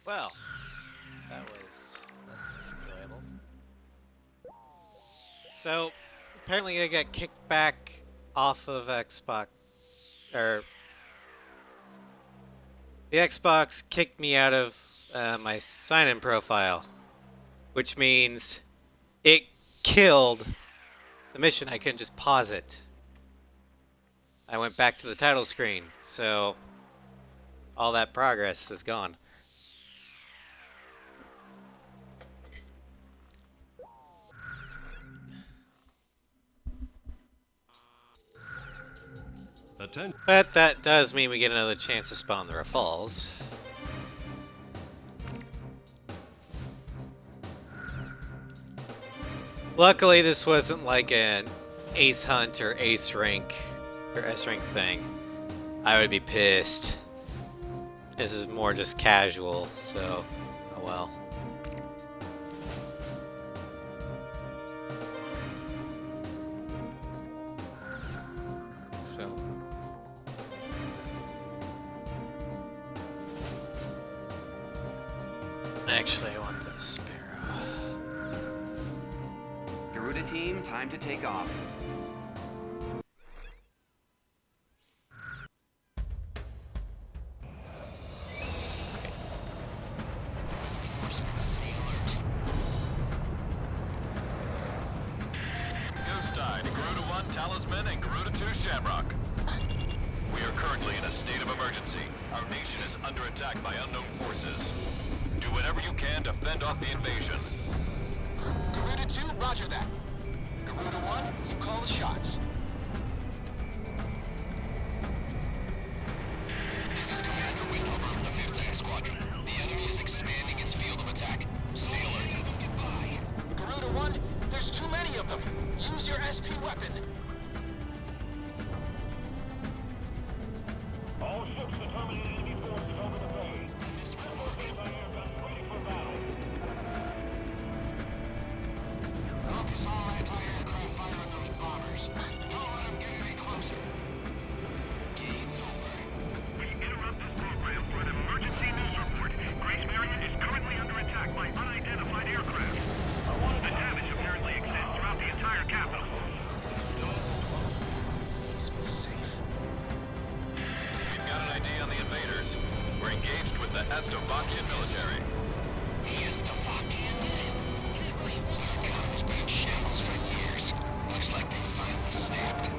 Well, that was less than enjoyable. So, apparently I got kicked back off of Xbox, or the Xbox kicked me out of my sign-in profile, which means it killed the mission. I couldn't just pause it. I went back to the title screen, so all that progress is gone. But that does mean we get another chance to spawn the Rafals. Luckily, this wasn't like an Ace Hunt or Ace Rank or S Rank thing. I would be pissed. This is more just casual, so oh well. So actually, I want the Sparrow. Garuda team, time to take off. Garuda 1 Talisman and Garuda 2 Shamrock. We are currently in a state of emergency. Our nation is under attack by unknown forces. Do whatever you can to fend off the invasion. Garuda 2, roger that. Garuda 1, you call the shots. This is Commander Whitlover of the 5th Air Squadron. The enemy is expanding its field of attack. Stay alert. Goodbye. Garuda 1, there's too many of them. Use your SP weapon. All ships determining enemy forces over the bay. Anti-air guns ready for battle. Focus all anti-aircraft fire on those bombers. Don't let them get any closer. Game's over. We interrupt this program for an emergency news report. Grace Marion is currently under attack by unidentified aircraft. The damage apparently extends throughout the entire capital. Please be safe. We've got an ID on the invaders. We're engaged with the Estovakian military. The Estovakians? Our economy's been in shambles for years. Looks like they finally snapped.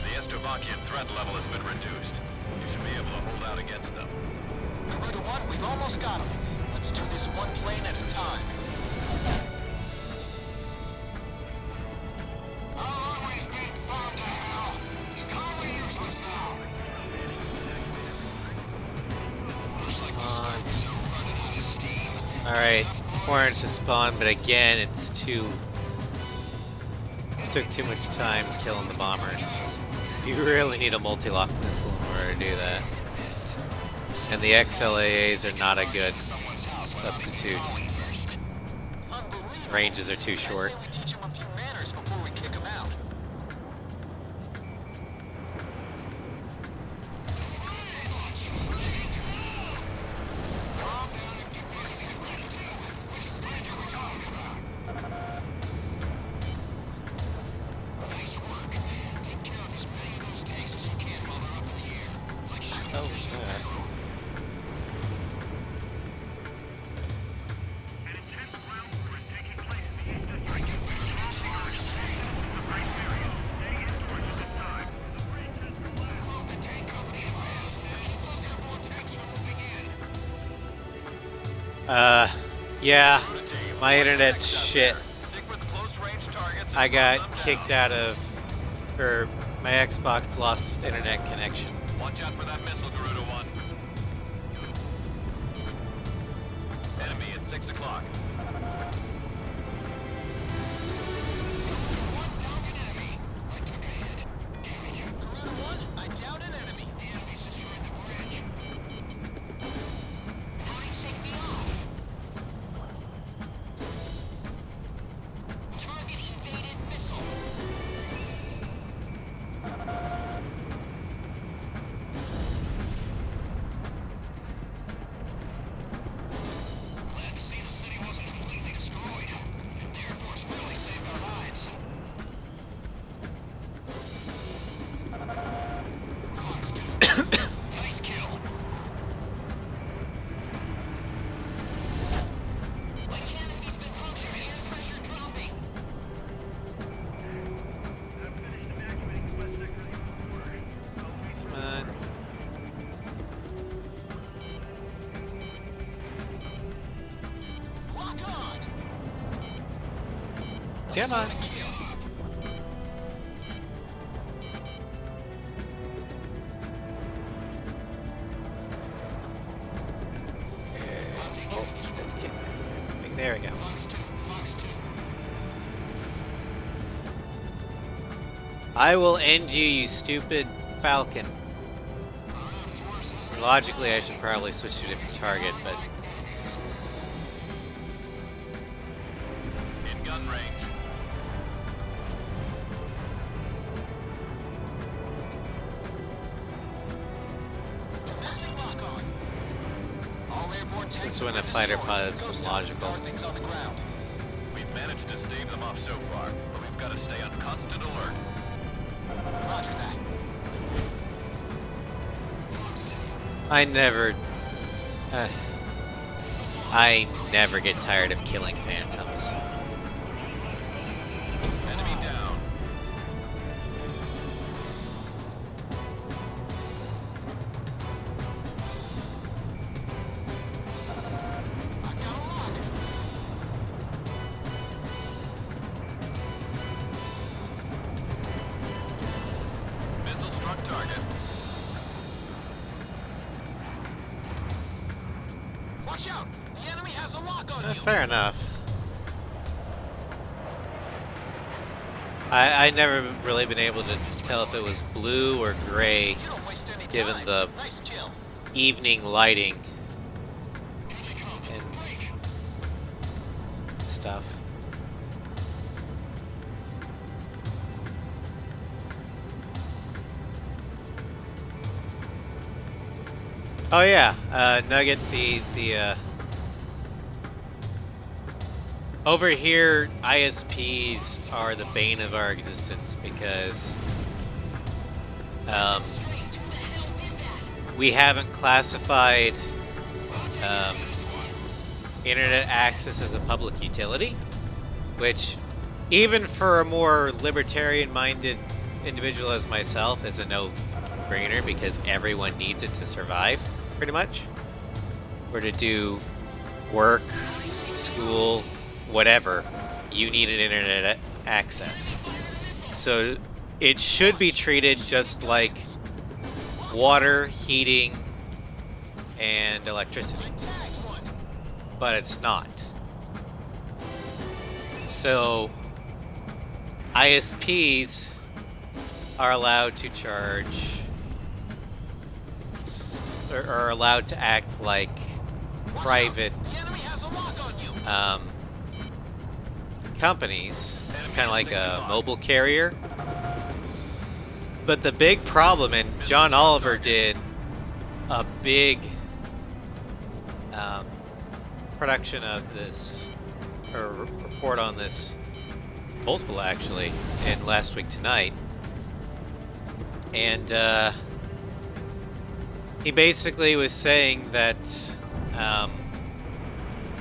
The Estovakian threat level has been reduced. You should be able to hold out against them. Garuda 1, we've almost got them. Let's do this one plane at a time. Our runway's being bombed to hell. It's totally useless now. Looks like the snipers are running out of steam. Alright, Hornets to spawn, but again, it's took too much time killing the bombers. You really need a multi-lock missile in order to do that. And the XLAAs are not a good substitute. Unbelievable. Ranges are too I short. say we teach them a few manners before we kick them out. Oh, yeah. An intense ground war is taking place in the East District. The Grace Marion. Stay in towards this time. The bridge has collapsed. The tank company has several tanks are moving in. Yeah, Garuda team, my watch your internet's backs out shit. there. Stick with close-range targets and I got run them kicked down. out of, or my Xbox lost internet connection. Watch out for that missile, Garuda 1. Enemy at 6 o'clock. One down an enemy. I took a hit. Damn you. Garuda 1, I downed an enemy. The enemy's destroyed the bridge. Fire safety off. Target evaded missile. Come on. Oh, there we go. I will end you, you stupid falcon. Logically, I should probably switch to a different target, but... In gun range. Commencing lock on. All airborne tanks Since when a fighter pilot's ghost town. logical. Guard things on the ground. We've managed to stave them off so far, but we've got to stay on constant alert. Roger that. I never get tired of killing phantoms. Enemy down. I've got a lock. Missile struck target. Watch out! The enemy has a lock on you. Fair enough. I never really been able to tell if it was blue or gray, You don't waste any given time. the Nice kill. evening lighting and stuff. Oh yeah, Nugget, over here, ISPs are the bane of our existence because we haven't classified internet access as a public utility, which even for a more libertarian-minded individual as myself is a no-brainer because everyone needs it to survive, pretty much, or to do work, school, whatever. You need an internet access. So it should be treated just like water, heating, and electricity. But it's not. So ISPs are allowed to charge, or are allowed to act like private The enemy has a lock on you. companies, kind of like a mobile carrier. But the big problem, and John Oliver did a big production of this, or report on this, multiple actually, in Last Week Tonight. And he basically was saying that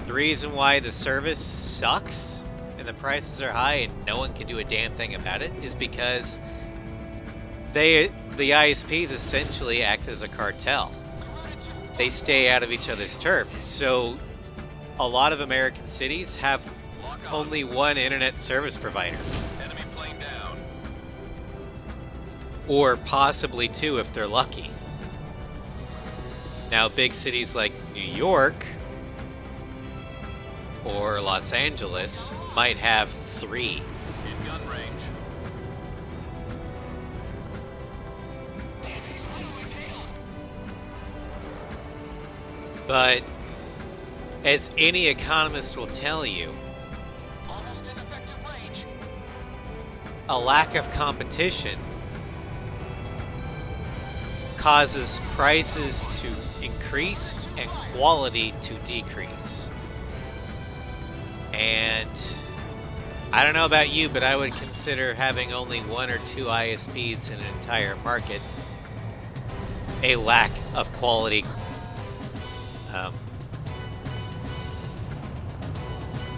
the reason why the service sucks and the prices are high and no one can do a damn thing about it is because the ISPs essentially act as a cartel. They stay out of each other's turf. So a lot of American cities have only one internet service provider, Enemy plane down. or possibly two if they're lucky. Now, big cities like New York or Los Angeles might have three. In gun range. But as any economist will tell you, Almost in effective range. a lack of competition causes prices to increase and quality to decrease. And I don't know about you, but I would consider having only one or two ISPs in an entire market a lack of quality.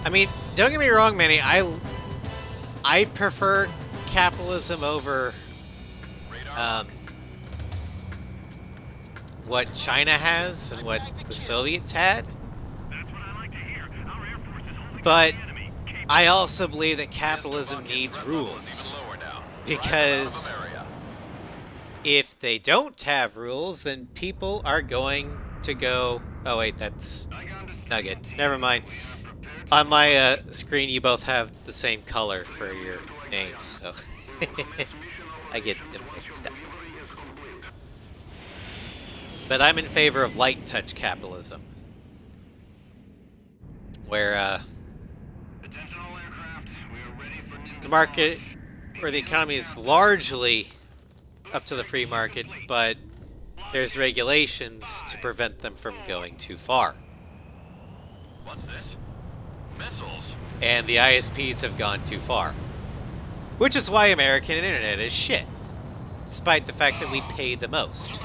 I mean, don't get me wrong, Manny. I prefer capitalism over what China has and what the Soviets had. That's what I like to hear. Our Air Force is only But the enemy, I also believe that capitalism needs rules, because if they don't have rules, then people are going to go... Oh wait, that's Nugget. Never mind. On my screen, you both have the same color for your names, so I get them mixed up. But I'm in favor of light touch capitalism, where the market or the economy is largely up to the free market, but there's regulations to prevent them from going too far. What's this? Missiles? And the ISPs have gone too far. Which is why American internet is shit, despite the fact that we pay the most.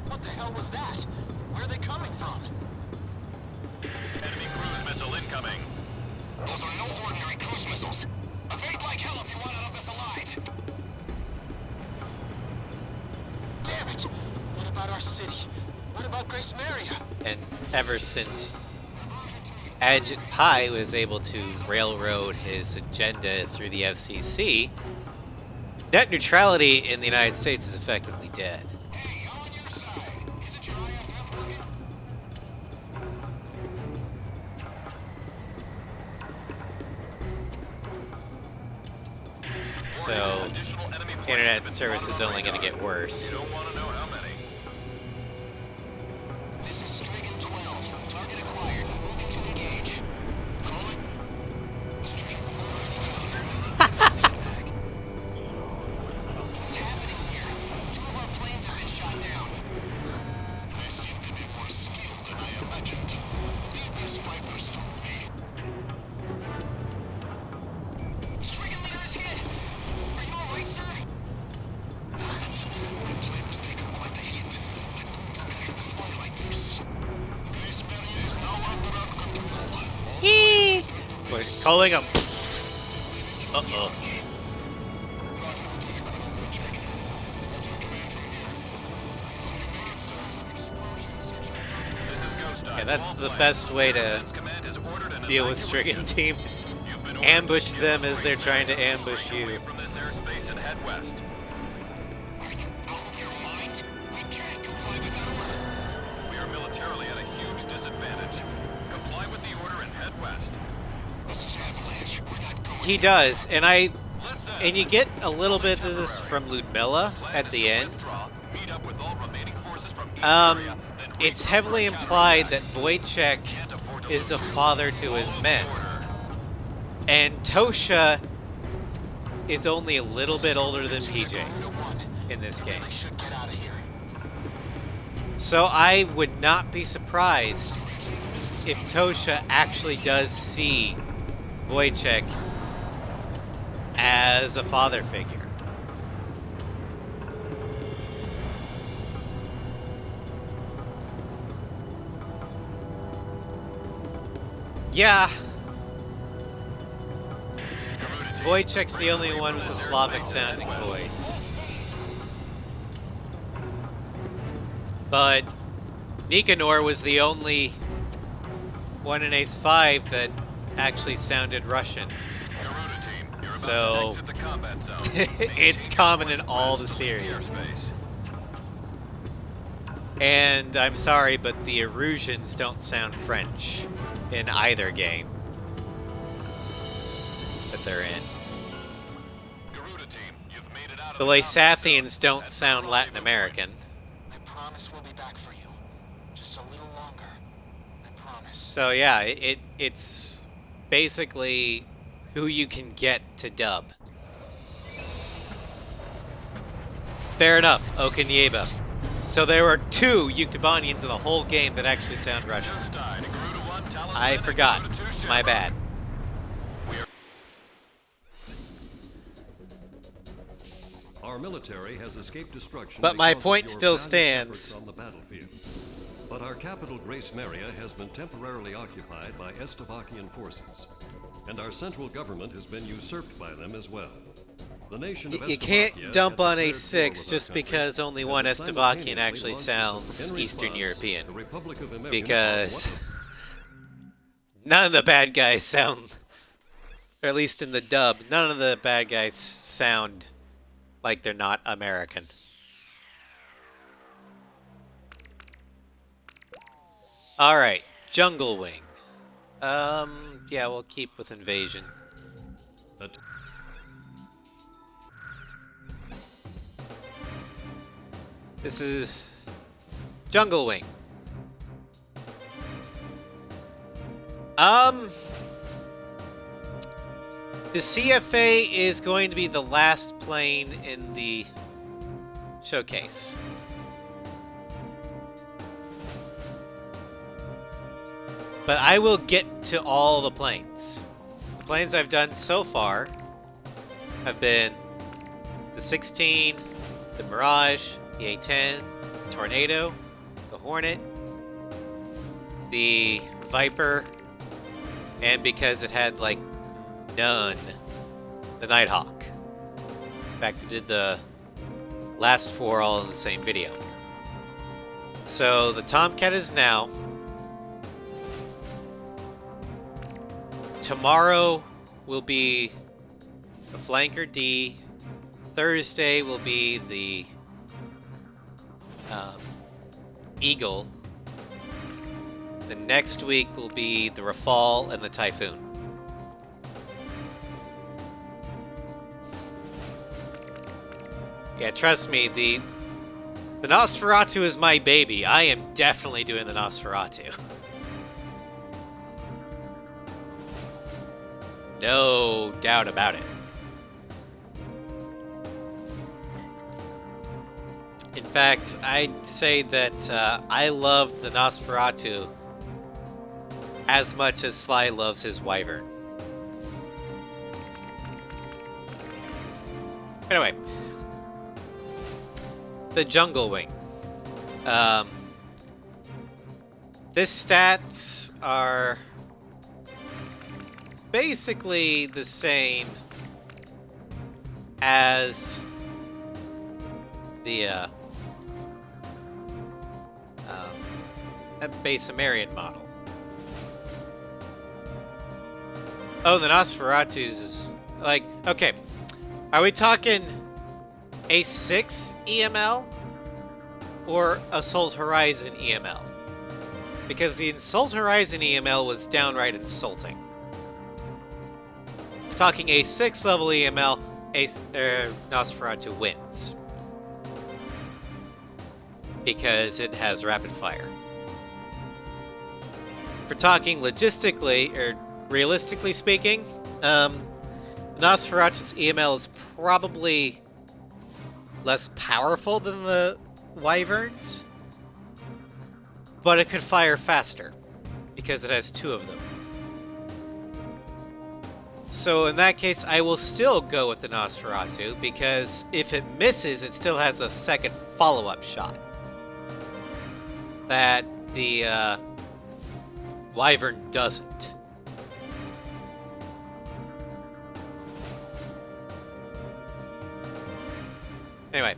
What the hell was that? Where are they coming from? Enemy cruise missile incoming. Those are no ordinary cruise missiles. Evade like hell if you want out of this alive. Damn it! What about our city? What about Grace Maria? And ever since Agent Pi was able to railroad his agenda through the FCC, net neutrality in the United States is effectively dead. Hey, I'm on your side. Is it your IFF working? So, Additional enemy planes have internet been service is spotted on only going to radar. get worse. You don't want to know how many. This is Stricken 12. Target acquired. Moving to engage. Calling. Stricken 12. What's happening here? 2 of our planes have been shot down. They seem to be more skilled than I imagined. Leave these vipers to me. Stricken leader is hit. Are you alright, sir? My plane has taken quite the hit. I couldn't behave this way like this. Grace Maria is now under our control. Yee! We're calling up. Uh-oh. This is Ghost Eye. Yeah, that's All the flights. best way to Defense Command has ordered an deal with evacuation. Stricken Team. You've been ordered Ambush to them steer as they're Grace trying to Maria. ambush Break you. away from this airspace and head west. Are you out of your mind? We can't comply with that order. We are militarily at a huge disadvantage. Comply with the order and head west. This is Avalanche. We're not going. He does, Listen. and you get a little bit of this from Ludmilla at the end. Meet up with all remaining forces from each Um, area, then it's regroup heavily for a implied that counterattack. Wojciech Can't afford to is a lose. father to his Follow men, the order. and Tosha is only a little bit older than PJ Garuda 1. in this game. They should get out of here. So I would not be surprised if Tosha actually does see Wojciech as a father figure. Yeah, Wojciech's the only one with a Slavic sounding voice. But Nicanor was the only one in Ace 5 that actually sounded Russian. Garuda team, you're about So, to exit the combat zone. it's common in all the series. Airspace. And I'm sorry, but the Erusians don't sound French in either game that they're in. Garuda team, you've made it out of The combat Lasathians zone. don't That's sound the Latin rendezvous American. I promise we'll be back for you. Just a little longer. I promise. So yeah, it's basically who you can get to dub. Fair enough, Okanyeba. So there were 2 Yuktubanians in the whole game that actually sound Russian. Ghost Eye to Garuda 1, Talisman, I and forgot. Garuda 2 My Shamrock. bad. We are Our military has escaped destruction. But my because of point your still valiant stands. efforts on the battlefield. But our capital, Grace Maria, has been temporarily occupied by Estavakian forces, and our central government has been usurped by them as well. The nation of You Slovakia can't dump has on declared war A6 with just our country because only and one has Slovakian simultaneously actually launched sounds in Eastern response, European. the Republic of America Because none of the bad guys sound, or at least in the dub, none of the bad guys sound like they're not American. Alright, Jungle Wing. Yeah, we'll keep with invasion. At- This is Jungle Wing. The CFA is going to be the last plane in the showcase. But I will get to all the planes. The planes I've done so far have been the 16, the Mirage, the A-10, the Tornado, the Hornet, the Viper, and because it had like none, the Nighthawk. In fact, it did the last four all in the same video. So the Tomcat is now. Tomorrow will be the Flanker D. Thursday will be the Eagle. The next week will be the Rafale and the Typhoon. Yeah, trust me, the Nosferatu is my baby. I am definitely doing the Nosferatu. No doubt about it. In fact, I'd say that I loved the Nosferatu as much as Sly loves his Wyvern. Anyway, the Jungle Wing. This stats are basically the same as the base Sumerian model. Oh, the Nosferatu's is like, okay, are we talking A6 EML or Assault Horizon EML? Because the Assault Horizon EML was downright insulting. If talking A6 level EML, Nosferatu wins. Because it has rapid fire. If we're talking logistically, or realistically speaking, Nosferatu's EML is probably less powerful than the Wyverns, but it could fire faster because it has two of them. So in that case, I will still go with the Nosferatu because if it misses, it still has a second follow-up shot that the Wyvern doesn't. Anyway,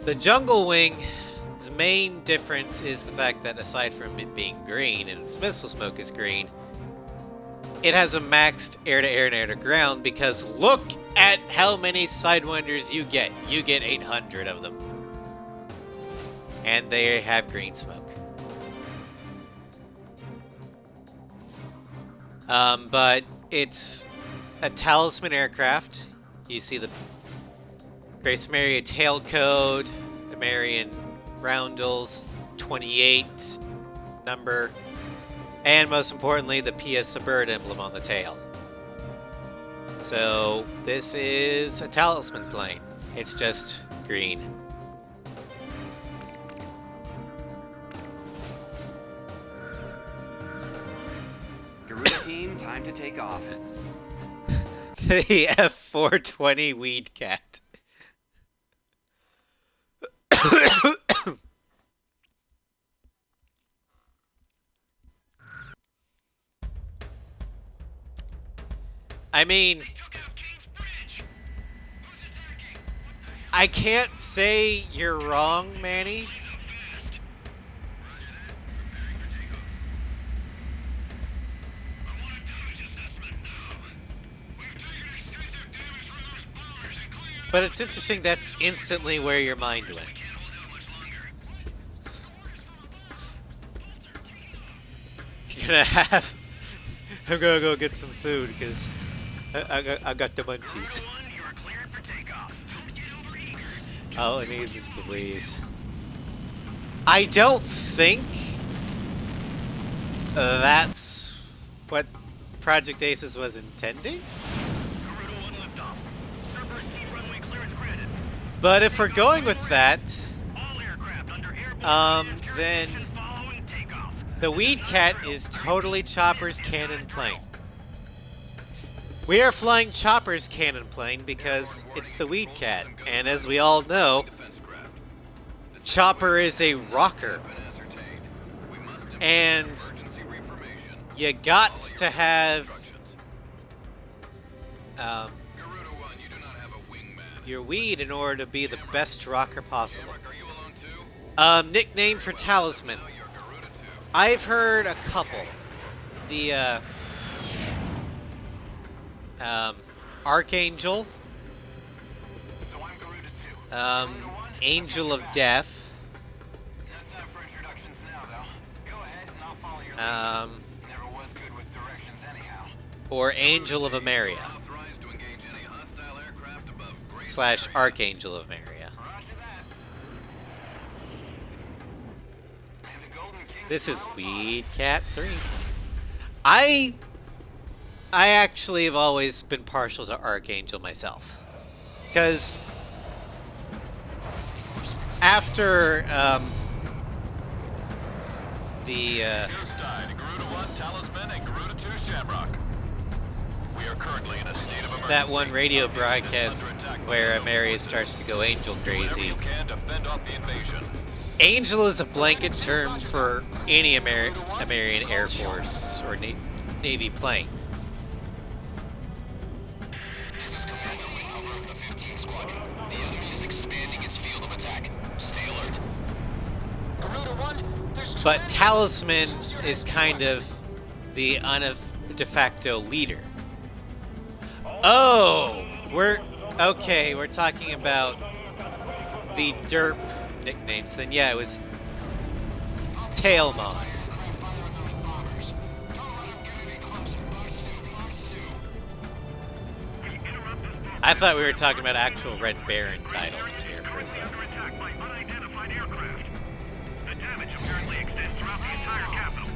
the Jungle Wing's main difference is the fact that aside from it being green and its missile smoke is green, it has a maxed air-to-air and air-to-ground because look at how many Sidewinders you get. You get 800 of them. And they have green smoke. But it's a talisman aircraft. You see the Grace Maria tail code, the Marion roundels, 28 number, and most importantly, the PS bird emblem on the tail. So this is a talisman plane. It's just green. Garuda team, time to take off. The F-14D Weed Cat. I mean, Took out King's Bridge. I can't say you're wrong, Manny. But it's interesting that's instantly where your mind went. I'm gonna go get some food because I got the munchies. All it needs is the wheeze. I don't think that's what Project Aces was intending. But if we're going with that, then the Weed Cat is totally Chopper's cannon plane. We are flying Chopper's cannon plane because it's the Weed Cat, and as we all know, Chopper is a rocker. And you got to have your weed in order to be the best rocker possible. Nickname for Talisman. I've heard a couple. The Archangel, Angel of Death, or Angel of Ameria / Archangel of Ameria. This is Weed Cat 3. I actually have always been partial to Archangel myself. Because after the that one radio broadcast where Ameria starts to go angel crazy. Angel is a blanket term for any American Air Force or Navy plane. This is Commander Winhover of the 15th Squadron. The enemy is expanding its field of attack. Stay alert. Garuda 1, there's too But many. Talisman is kind of the de facto leader. Oh, we're talking about the derp nicknames. Then yeah, it was Tailmon. I thought we were talking about actual Red Baron titles here for a second. Under attack by unidentified aircraft. The damage apparently extends throughout the entire capital.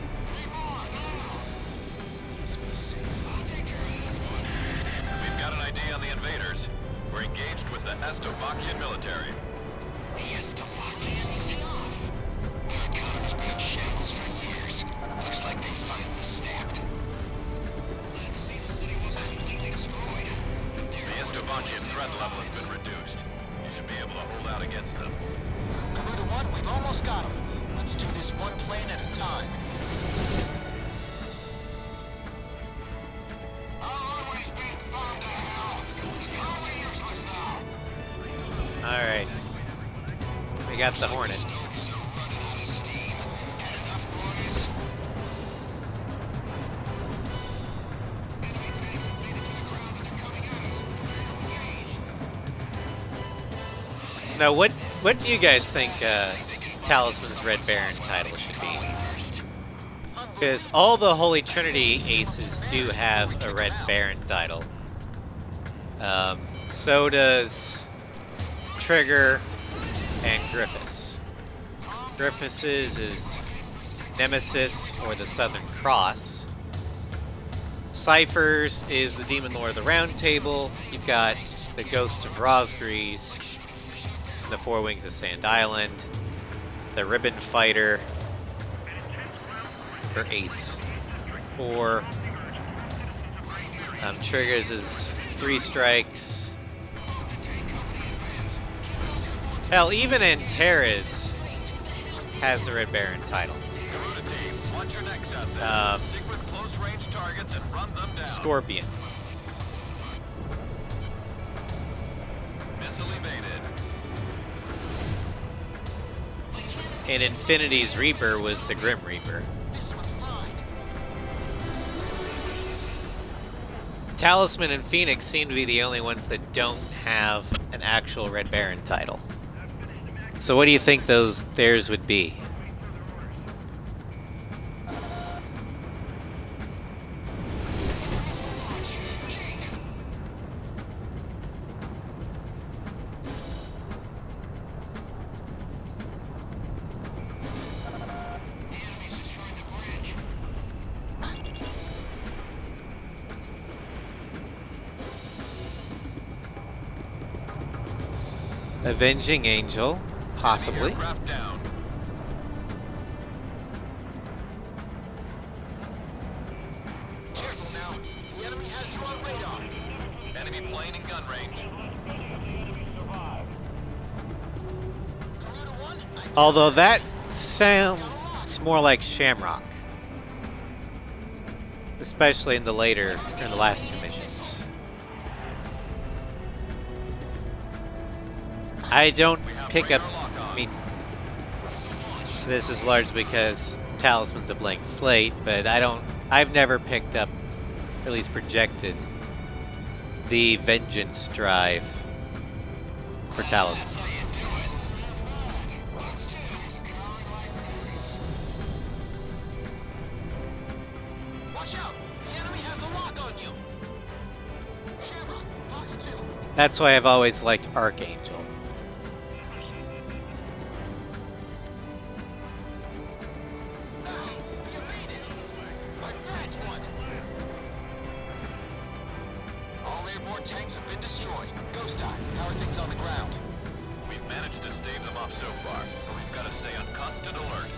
We've got an ID on the invaders. We're engaged with the Estovakian military. The Estovakians? Their economy's been in shambles for years. Looks like they finally snapped. Glad to see the city wasn't completely destroyed. The Estovakian threat level has been reduced. You should be able to hold out against them. Garuda 1, we've almost got him. Let's do this one plane at a time. Alright. We got the Hornets. Now, what do you guys think Talisman's Red Baron title should be? Because all the Holy Trinity aces do have a Red Baron title. So does Trigger and Griffiths. Griffiths is Nemesis or the Southern Cross. Cyphers is the Demon Lord of the Round Table. You've got the Ghosts of Rosgrees, the Four Wings of Sand Island, the Ribbon Fighter for Ace 4. Triggers is 3 strikes. Hell, even Antares has the Red Baron title. Garuda team, watch your necks out there. Stick with close range targets and run them down. Scorpion. Missile evaded. And Infinity's Reaper was the Grim Reaper. This one's mine. Talisman and Phoenix seem to be the only ones that don't have an actual Red Baron title. So what do you think theirs would be? Avenging Angel, possibly. Aircraft down. Careful now. The enemy has you on radar. Enemy plane in gun range. Garuda 1, Although that sounds more like Shamrock. Especially in the last two missions. I don't pick up, I mean, this is largely because Talisman's a blank slate, but I've never picked up, at least projected, the Vengeance drive for Talisman. watch out. The enemy has a lock on you. Shamrock, box 2. That's why I've always liked Archangel. You made it. I've grabbed one. All airborne tanks have been destroyed. Ghost Eye, how are things on the ground? We've managed to stave them off so far, but we've got to stay on constant alert.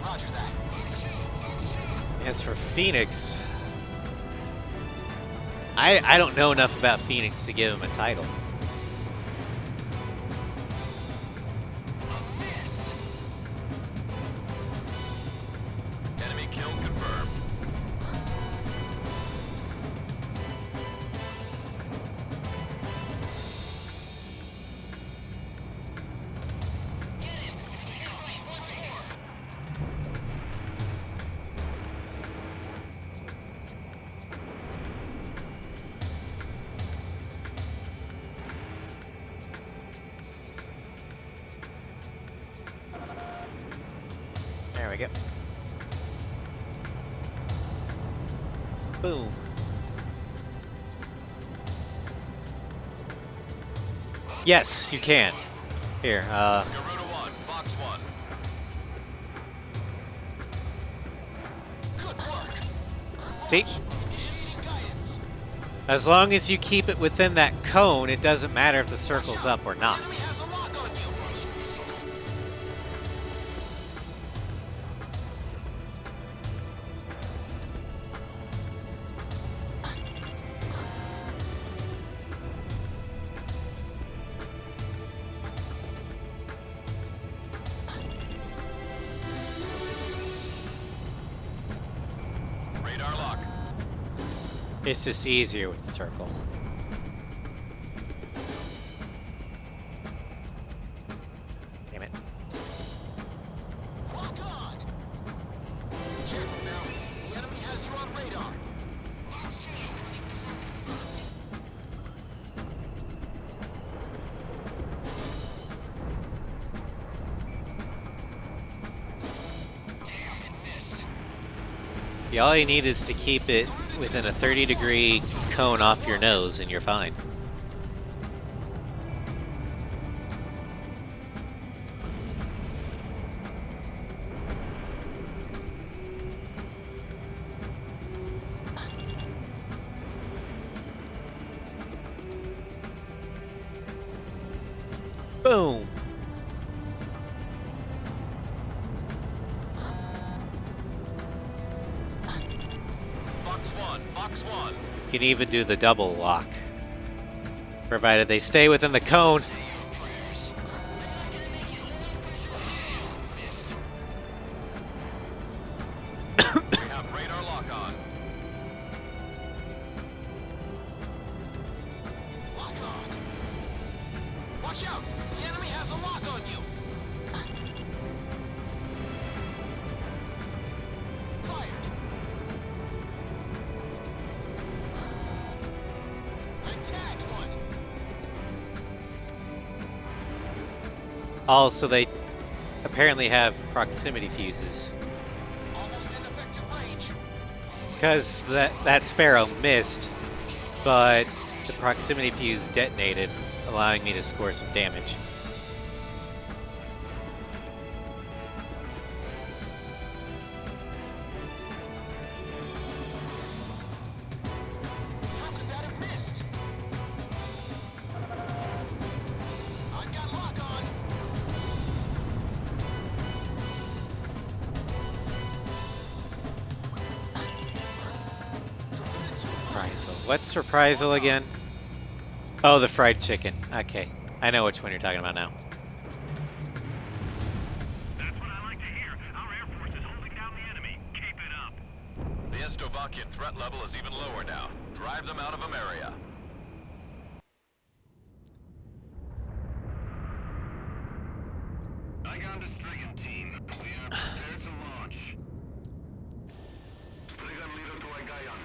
Roger that. As for Phoenix, I don't know enough about Phoenix to give him a title. Enemy kill confirmed. There we go. Boom. Yes, you can. Here, Garuda 1, box 1. Good work. see? Initiating guidance. As long as you keep it within that cone, it doesn't matter if the circle's up or not. The enemy has a lock on you. Radar lock. It's just easier with the circle. Damn it. Lock on. Careful now. The enemy has you on radar. Yeah, all you need is to keep it within a 30-degree cone off your nose and you're fine. Boom! Box 1. You can even do the double lock, provided they stay within the cone. We have radar lock on. Lock on. Watch out. The enemy has a lock on you. Also, they apparently have proximity fuses. Almost in effective range. Because that Sparrow missed, but the proximity fuse detonated, allowing me to score some damage. How could that have missed? I've got lock on. Reprisal. What's reprisal again? Oh, the fried chicken. Okay. I know which one you're talking about now. That's what I like to hear. Our Air Force is holding down the enemy. Keep it up. The Estovakian threat level is even lower now. Drive them out of Ameria. I got the Strigan team. We are prepared to launch. Strigan leader to Agayan.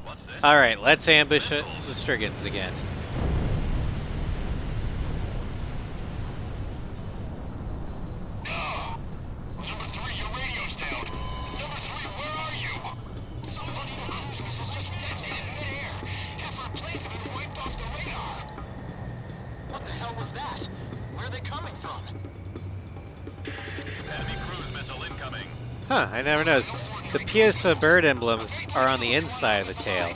What's this? Alright, let's ambush the Strigans again. Number 3, your radio's down. Number 3, where are you? Somebody in a cruise missile just detonated in midair. Half our planes have been wiped off the radar. What the hell was that? Where are they coming from? Enemy cruise missile incoming. Huh, I never noticed. The PSA bird emblems are on the inside of the tail,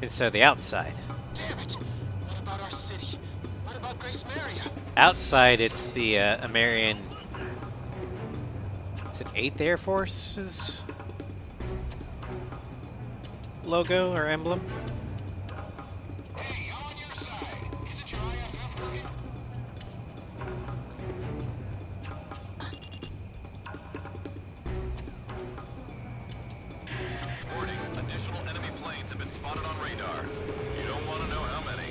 instead of the outside. Damn it! What about our city? What about Grace Maria? Outside, it's the American... It's an 8th Air Force's logo or emblem. Hey, I'm on your side. Isn't your IFF working? Warning, additional enemy planes have been spotted on radar. You don't want to know how many.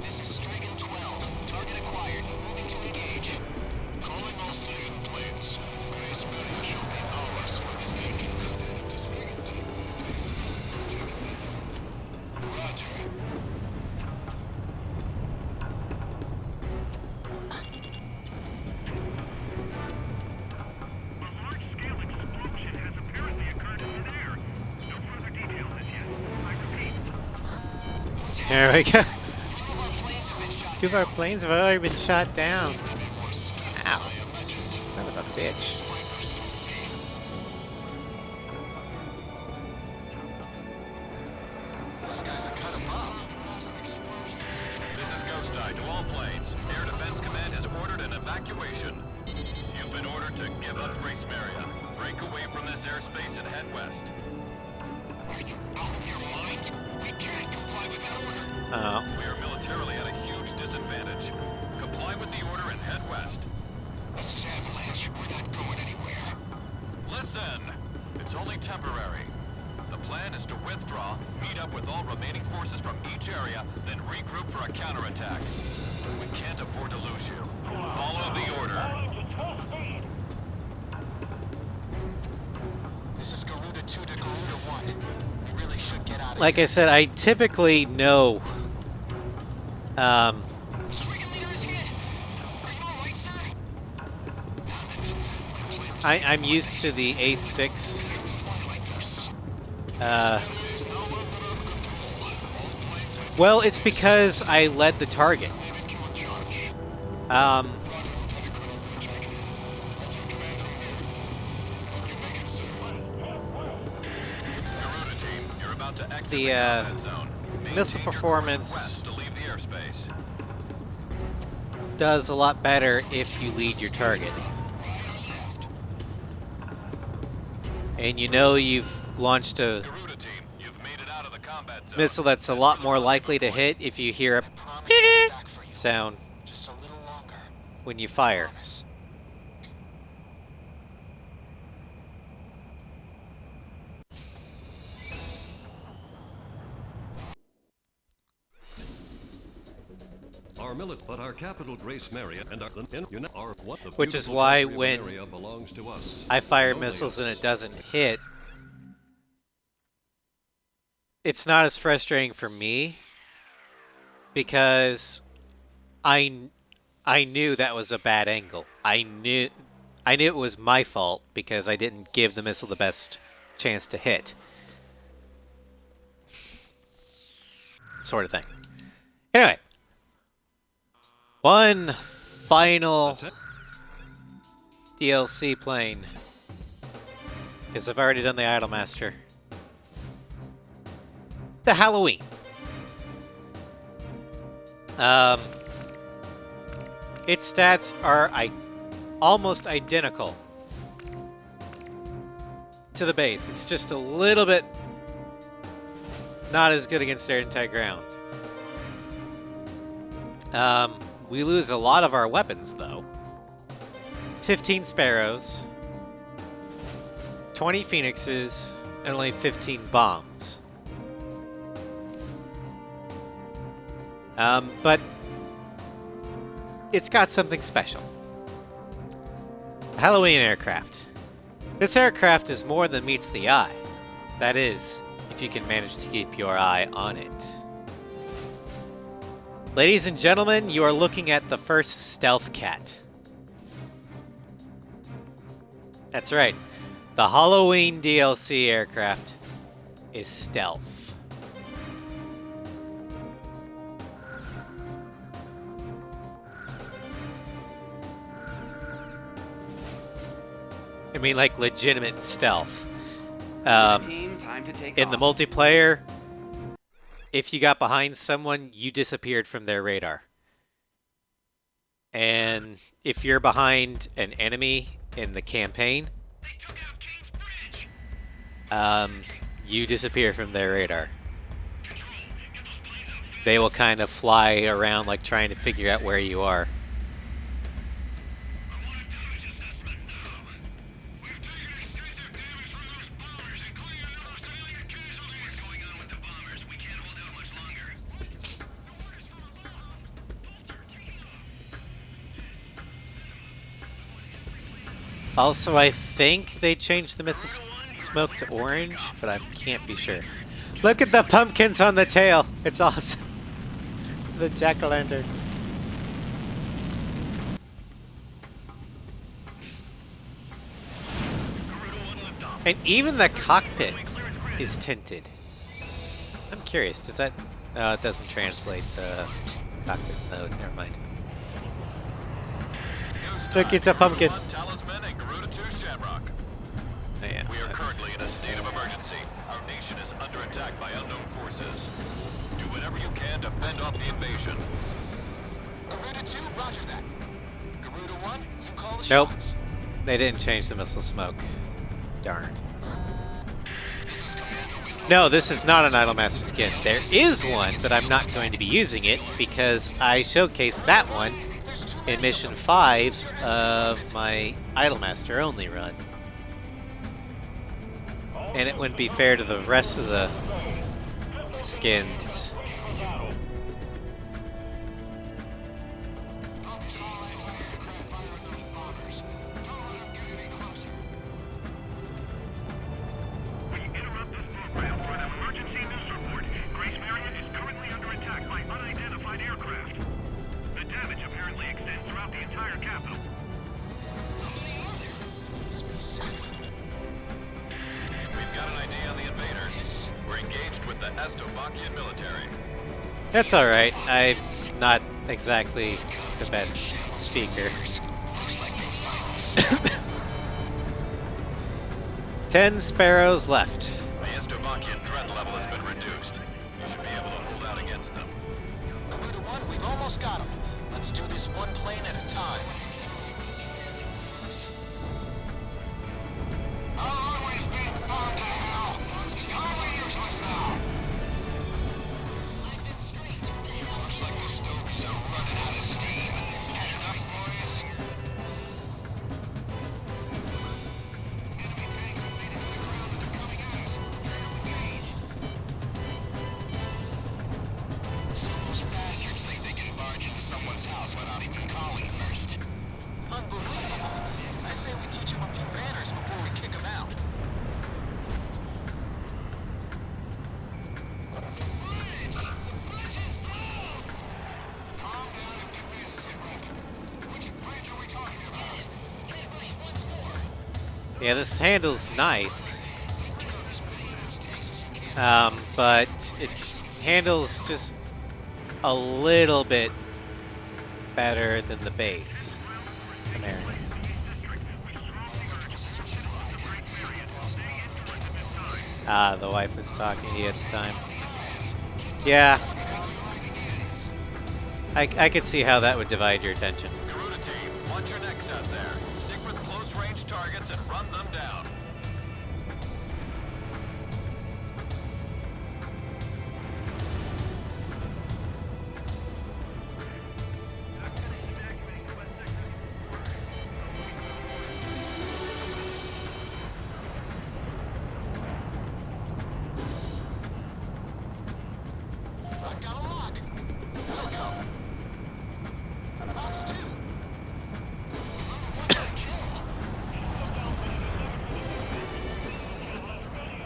This is Strigan 12. Target acquired. Moving to engage. Calling all Strigan planes. Grace Maria shall be ours for the taking. Roger. A large-scale explosion has apparently occurred in midair. No further details as yet. I repeat. There we go. Two of our planes have been shot 2 of our planes have already been shot down. Ow. Son of a bitch. This guy's a cut above. This is Ghost Eye to all planes. Air Defense Command has ordered an evacuation. You've been ordered to give up Grace Maria. Break away from this airspace and head west. Are you out of your mind? We can't comply with that order. Oh. We are militarily at a huge disadvantage. Comply with the order and head west. This is Avalanche. We're not going anywhere. Listen! It's only temporary. The plan is to withdraw, meet up with all remaining forces from each area, then regroup for a counterattack. We can't afford to lose you. Follow the order. This is Garuda 2 to Garuda 1. We really should get out of Like here. I said, I typically know... Strigan leader is hit. Are you all right, sir? I'm used to the A6. Well, it's because I led the target. Garuda team, you're about to exit The, the combat zone. missile Maintain your course performance west to leave the airspace. does a lot better if you lead your target. And you know you've launched a Garuda team, you've made it out of the combat zone. missile that's a lot more likely to hit if you hear a Promise I'll be back for you. sound Just a little longer. when you fire. Promise. But our capital, Grace Maria, and our are what the Which is beautiful why country of when Ameria belongs to us. I fire Only missiles and us. it doesn't hit, it's not as frustrating for me because I knew that was a bad angle. I knew it was my fault because I didn't give the missile the best chance to hit. Sort of thing. Anyway. One final DLC plane. Because I've already done the Idolmaster. The Halloween. Its stats are almost identical to the base. It's just a little bit not as good against air anti-ground. We lose a lot of our weapons, though. 15 Sparrows, 20 Phoenixes, and only 15 bombs. But it's got something special. The Halloween aircraft. This aircraft is more than meets the eye. That is, if you can manage to keep your eye on it. Ladies and gentlemen, you are looking at the first Stealth Cat. That's right. The Halloween DLC aircraft is stealth. I mean, like, legitimate stealth. Team, time to take In the off. multiplayer, if you got behind someone, you disappeared from their radar. And if you're behind an enemy in the campaign, you disappear from their radar. They will kind of fly around like trying to figure out where you are. Also, I think they changed the missile smoke to orange, but I can't be sure. Look at the pumpkins on the tail. It's awesome. The jack-o'-lanterns. And even the cockpit is tinted. I'm curious, does that... it doesn't translate to cockpit mode. Never mind. Look, it's a pumpkin. Talisman and Garuda 2 Shamrock. Oh, yeah, We are that's- currently in a state of emergency. Our nation is under attack by unknown forces. Do whatever you can to fend off the invasion. Garuda 2, roger that. Garuda 1, you call the Nope. shots. They didn't change the missile smoke. Darn. No, this is not an Idolmaster skin. There is one, but I'm not going to be using it because I showcased that one in Mission 5 of my Idolmaster only run. And it wouldn't be fair to the rest of the skins. We interrupt this program for an emergency news report. Grace Marion is currently under attack by unidentified aircraft. The damage apparently extends throughout the entire capital. We've got an idea on the invaders. We're engaged with the Estovakian military. That's alright. I'm not exactly the best speaker. 10 sparrows left. The Estovakian threat level has been reduced. You should be able to hold out against them. Garuda 1, we've almost got him. Let's do this one plane at a time. I'll always be gone to hell. Totally useless now. I've been straight. Looks like the stoves are running out of steam. Had enough, boys? Enemy tanks have made it to the ground and they're coming at us. Yeah, this handle's nice. But it handles just a little bit better than the base. Apparently. Ah, the wife was talking to you at the time. Yeah. I could see how that would divide your attention. Garuda team, watch your necks out there. Stick with close-range targets and run them down. I've got a lock. Go, go. Box 2.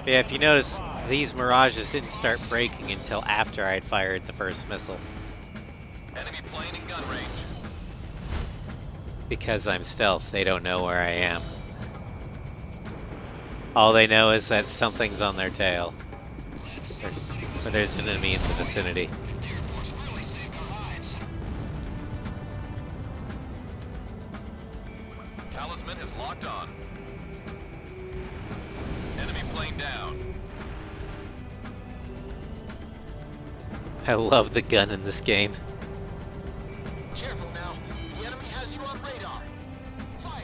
Yeah, if you notice, these mirages didn't start breaking until after I had fired the first missile. Enemy plane in gun range. Because I'm stealth, they don't know where I am. All they know is that something's on their tail. Or there's an enemy in the vicinity. Talisman is locked on. Enemy plane down. I love the gun in this game. Careful now. The enemy has you on radar. Fired.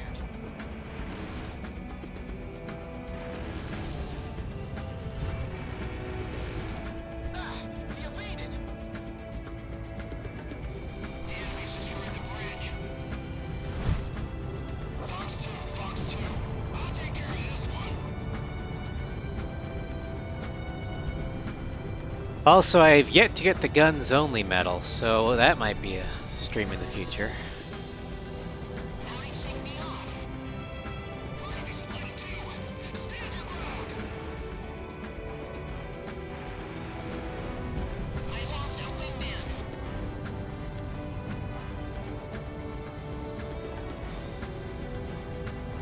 Ah, he evaded. The enemy's destroyed the bridge. Fox 2, Fox 2. I'll take care of this one. Also, I have yet to get the guns only medal, so that might be a stream in the future. Line safety off. Enemy spotted 2. Stand your ground. I lost a wingman.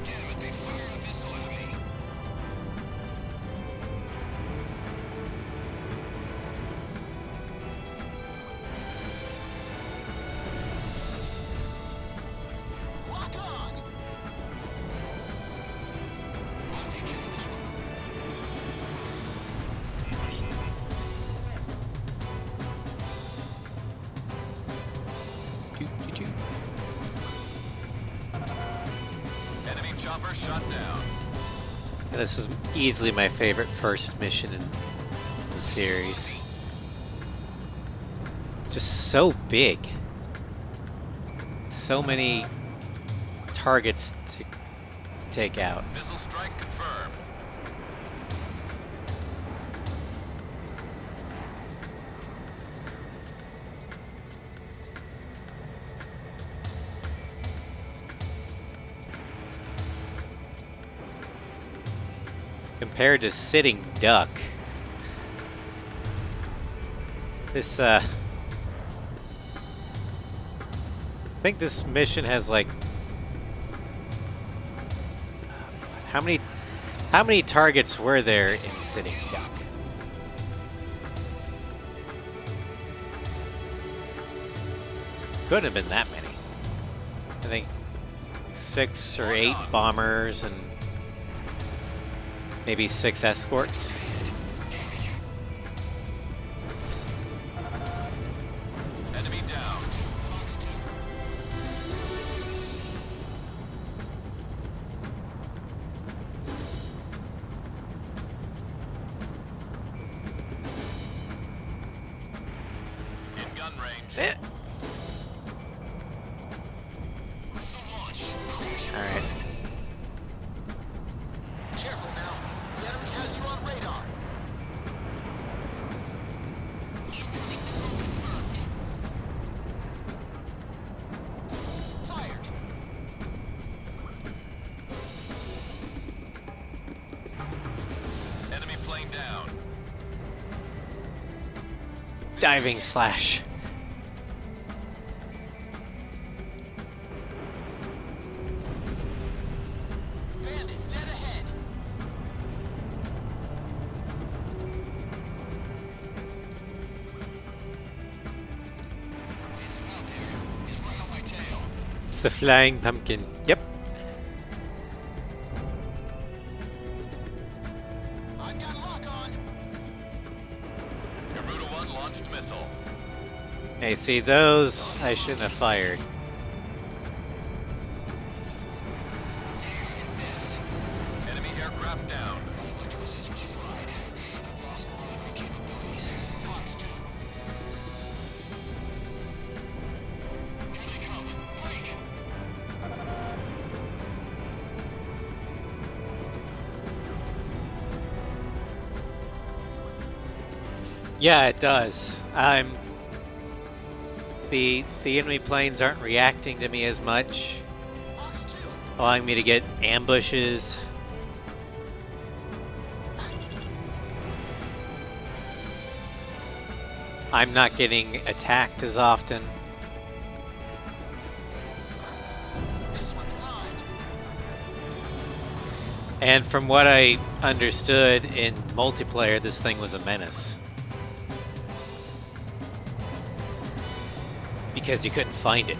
Damn it, they fired a missile at me. Lock on. I'll take care of this one. Enemy chopper shot down. And this is easily my favorite first mission in the series. Just so big. So many targets to take out. Missile strike confirmed. Compared to sitting duck. This, I think this mission has like... How many targets were there in sitting duck? Couldn't have been that many. I think 6 or 8 bombers and maybe 6 escorts. Enemy down. In gun range. Eh. Alright. Careful now. The enemy has you on radar. Fired. Enemy plane down. Diving slash. Bandit dead ahead. It's the flying pumpkin. Yep. I've got lock on. Garuda 1 launched missile. Hey, see, those I shouldn't have fired. Enemy aircraft down. Yeah, it does. The enemy planes aren't reacting to me as much, Fox 2. allowing me to get ambushes. I'm not getting attacked as often. This one's mine. And from what I understood in multiplayer, this thing was a menace. Because you couldn't find it.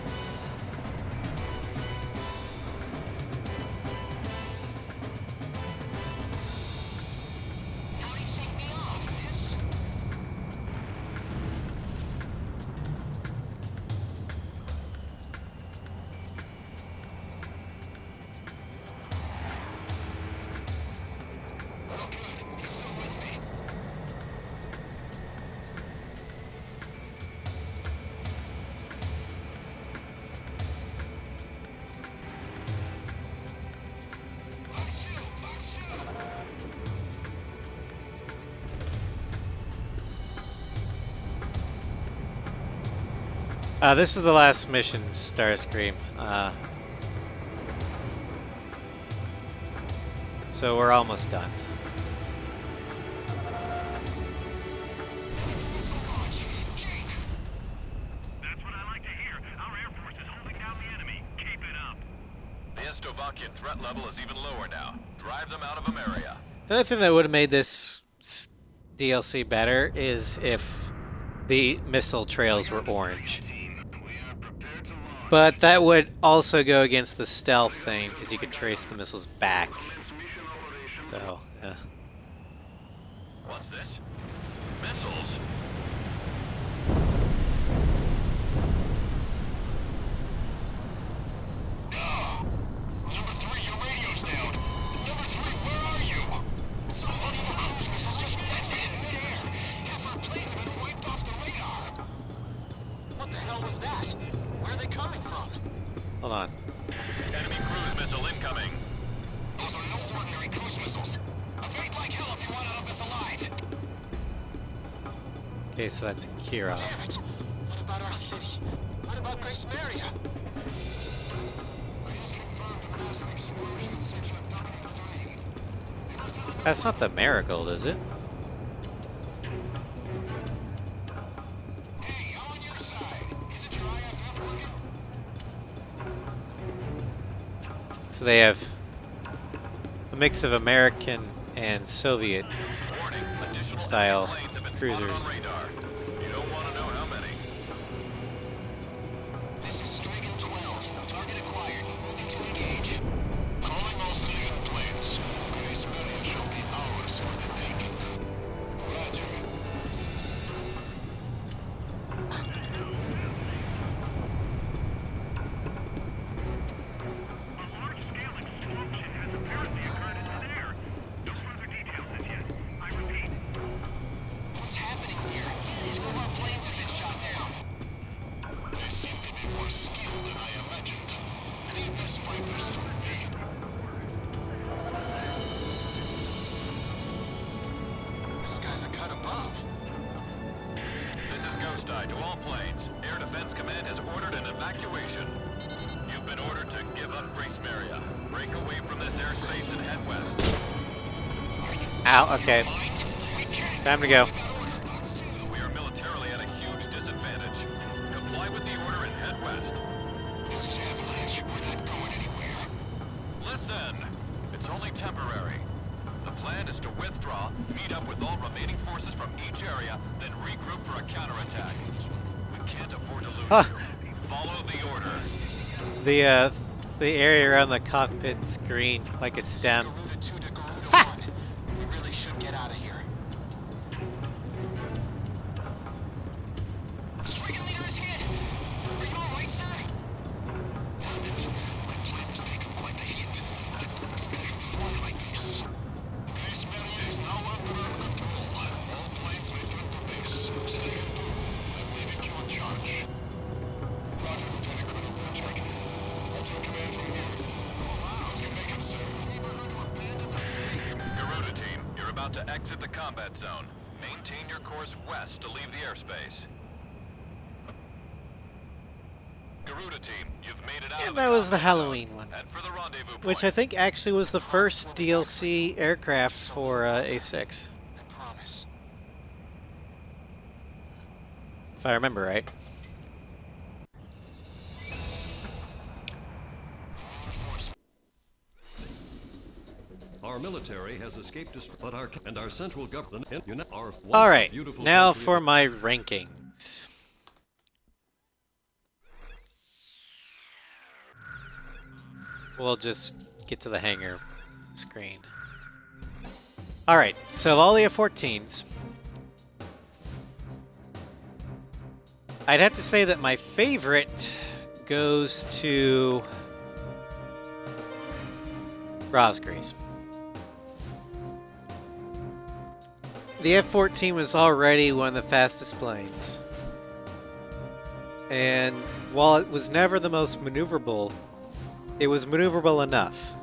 This is the last mission, Starscream. So we're almost done. That's what I like to hear. Our Air Force is holding down the enemy. Keep it up. The Estovakian threat level is even lower now. Drive them out of Ameria. The other thing that would have made this DLC better is if the missile trails were orange. But that would also go against the stealth thing, because you could trace the missiles back. So, yeah. What's this? Missiles? Number 3, your radio's down. Number 3, where are you? Somebody in the cruise missiles just detonated in midair. Half our planes have been wiped off the radar. What the hell was that? Where are they coming from? Hold on. Enemy cruise missile incoming. Those are no ordinary cruise missiles. Evade like hell if you want out of this alive. Okay, so that's Kirov. Damn it. What about our city? What about Grace Maria? That's not the Marigold, is it? Hey, I'm on your side. Is it your IFF working? So they have a mix of American and Soviet Warning, additional style enemy planes have been spotted cruisers. on radar. You don't want to know how many. This is Striker 12. Target acquired. Moving to engage. Calling all civilian planes. Grace Maria shall be ours for the taking. Roger. A large-scale explosion has apparently occurred in midair. No further details as yet. I repeat, What's happening here? Two of our planes have been shot down. They seem to be more skilled than I imagined. Leave this fight to me. This guy's a cut above. This is Ghost Eye to all planes. Air Defense Command has ordered an evacuation. You've been ordered to give up Grace Maria. Break away from this airspace and head west. Ow, okay. Time to go. We are militarily at a huge disadvantage. Comply with the order and head west. This is Avalanche. We're not going anywhere. Listen! It's only temporary. The plan is to withdraw, meet up with all remaining forces from each area, then regroup for a counterattack. We can't afford to lose. Huh. Follow the order. The area around the cockpit's green, like a stem. Garuda 2 to Garuda 1. We really should get out of here. Stricken leader is hit. Are you all right, sir? Damn it. My plane has taken quite a hit. I couldn't bear to fly like this. Base barrier is now under our control. All planes return to base. Stay in tune. I'm leaving you in charge. Roger, Lieutenant Colonel. Check. What's your command from here? Oh, wow. You make it, sir. We were going to abandon the... Garuda team, you're about to exit the combat zone. Maintain your course west to leave the airspace. Garuda team, you've made it out of And the that was the combat Halloween zone. one. Head for the rendezvous Which I point. think actually was the first DLC aircraft for A6. I promise. If I remember right. Our military has escaped, but our central government are Alright, beautiful now country for my rankings. We'll just get to the hangar screen. Alright, so all the F-14s. I'd have to say that my favorite goes to Rosgrees. The F-14 was already one of the fastest planes. And while it was never the most maneuverable, it was maneuverable enough.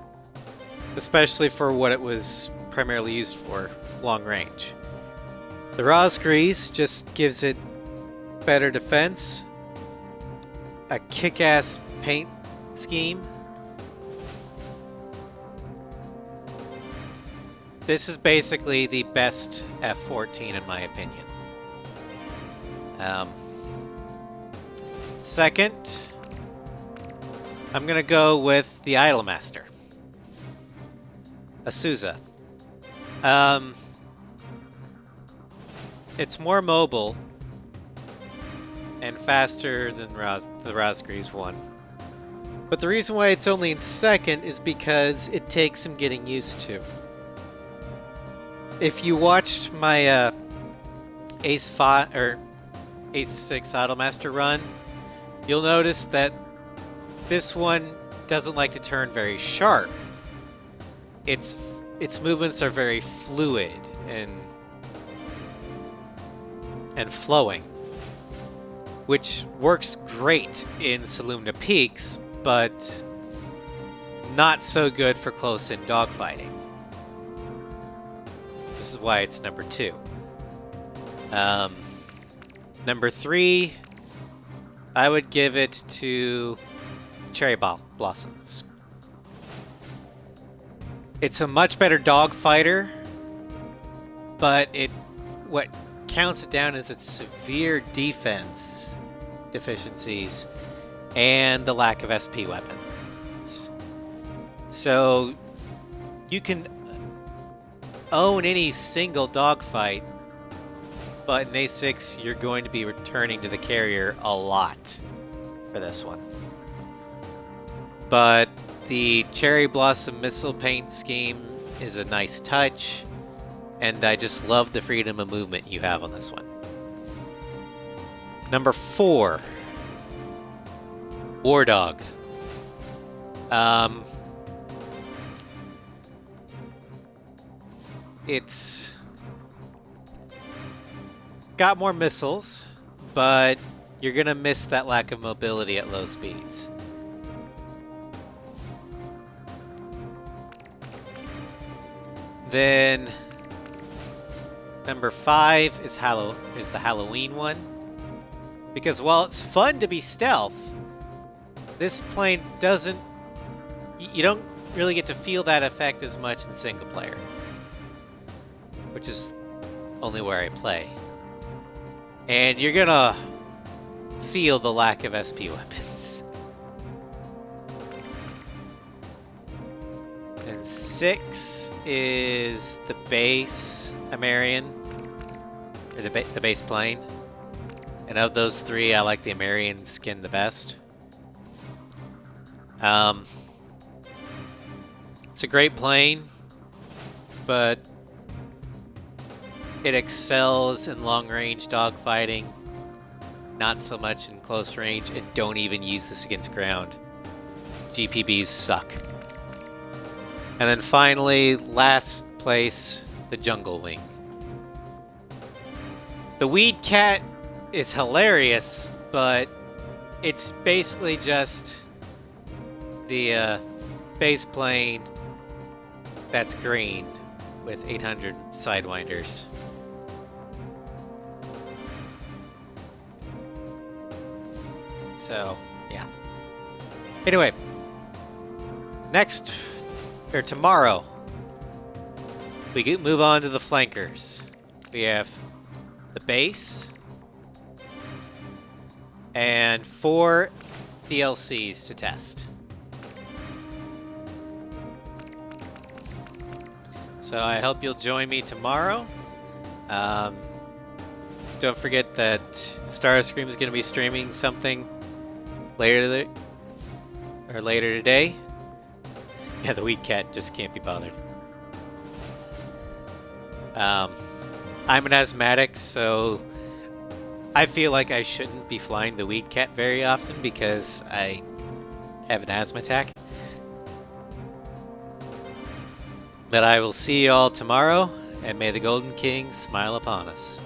Especially for what it was primarily used for, long range. The Rosgrees just gives it better defense, a kick-ass paint scheme. This is basically the best F-14 in my opinion. Second, I'm gonna go with the Idolmaster, Asusa. It's more mobile and faster than the Rosgrees one. But the reason why it's only in second is because it takes some getting used to. If you watched my Ace 5 or Ace 6 Idolmaster run, you'll notice that this one doesn't like to turn very sharp. Its movements are very fluid and flowing, which works great in Salumna Peaks, but not so good for close-in dogfighting. This is why it's number 2. Number 3, I would give it to Cherry Blossoms. It's a much better dogfighter, but what counts it down is its severe defense deficiencies and the lack of SP weapons. So you can own any single dogfight, but in A6 you're going to be returning to the carrier a lot for this one. But the Cherry Blossom missile paint scheme is a nice touch, and I just love the freedom of movement you have on this one. Number 4, War Dog. It's got more missiles, but you're gonna miss that lack of mobility at low speeds. Then number 5 is the Halloween one. Because while it's fun to be stealth, this plane doesn't... You don't really get to feel that effect as much in single player. Which is only where I play. And you're gonna feel the lack of SP weapons. And 6 is the base Amerian, or the base plane. And of those 3, I like the Amerian skin the best. It's a great plane, but it excels in long-range dogfighting, not so much in close range, and don't even use this against ground. GPBs suck. And then finally, last place, the Jungle Wing. The Weed Cat is hilarious, but it's basically just the base plane that's green with 800 Sidewinders. So, yeah. Anyway, next, or tomorrow, we move on to the flankers. We have the base and 4 DLCs to test. So I hope you'll join me tomorrow. Don't forget that Starscream is going to be streaming something later today. Yeah, the Weed Cat just can't be bothered. I'm an asthmatic, so I feel like I shouldn't be flying the Weed Cat very often because I have an asthma attack. But I will see you all tomorrow, and may the Golden King smile upon us.